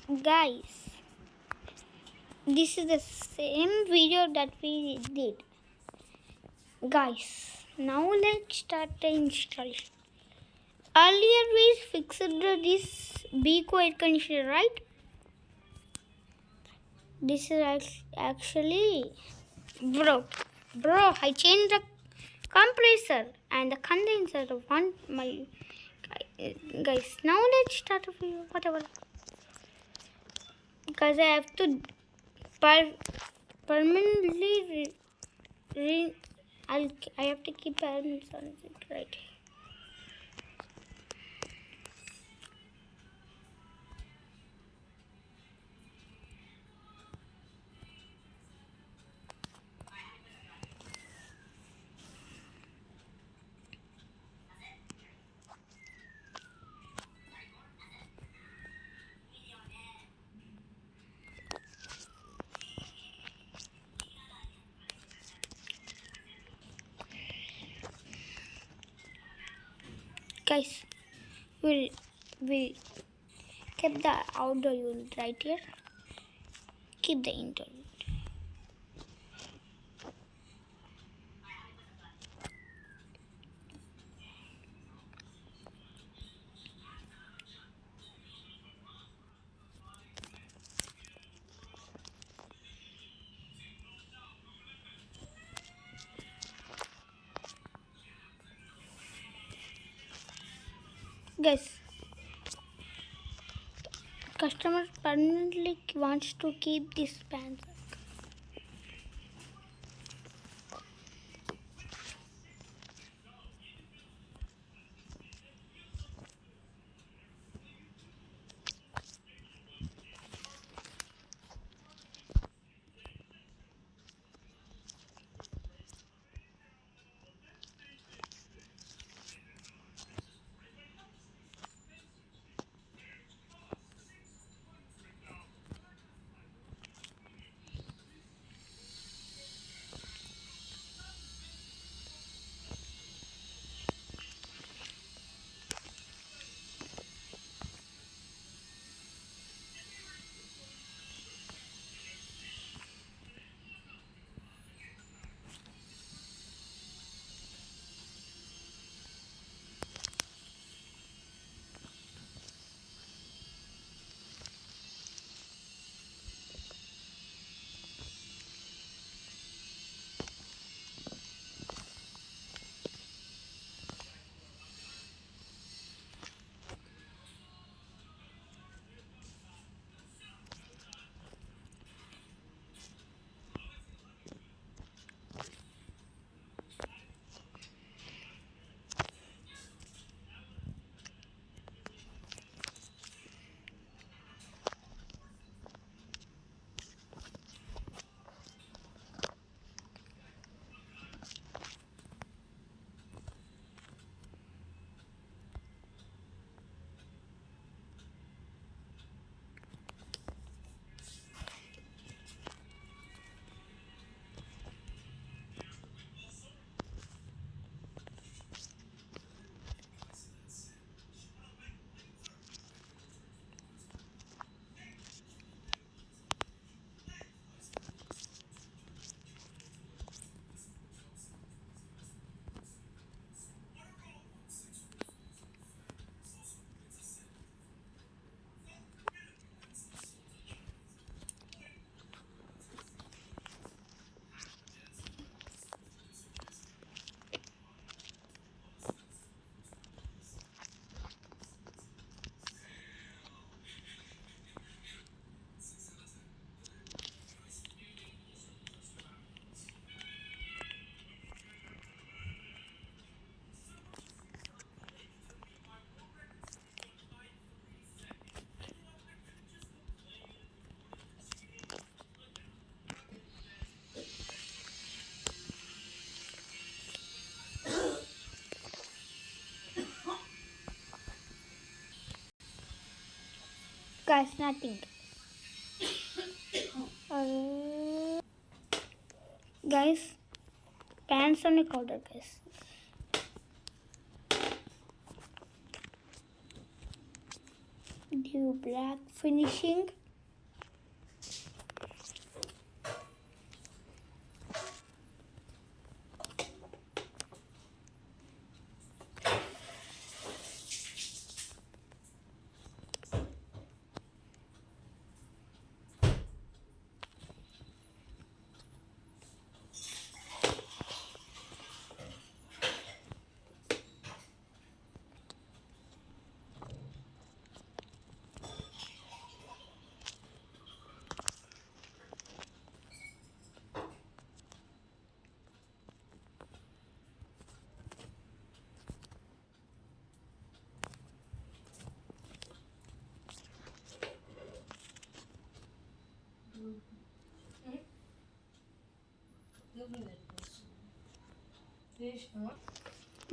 Guys, this is the same video that we did. Guys, now let's start the installation. Earlier we fixed this Beko air conditioner, right? This is actually broke. Bro, I changed the compressor and the condenser of my guys. Now let's start a video. Whatever. Because I have to permanently I have to keep permanence on it, right? Guys, we keep the outdoor unit right here. Keep the indoor unit. Guys, customer permanently wants to keep this pants. Guys, nothing. Guys, pants on a counter, guys. do black finishing.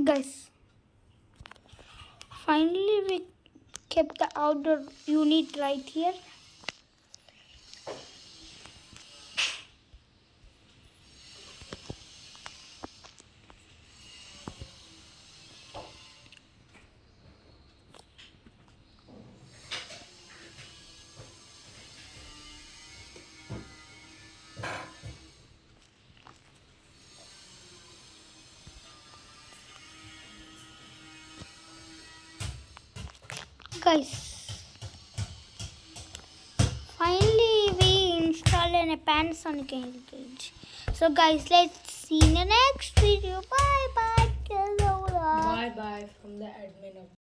Guys, finally we kept the outdoor unit right here. Guys, finally we installed a Panasonic cage. So guys, let's see in the next video. Bye bye. Bye bye from the admin of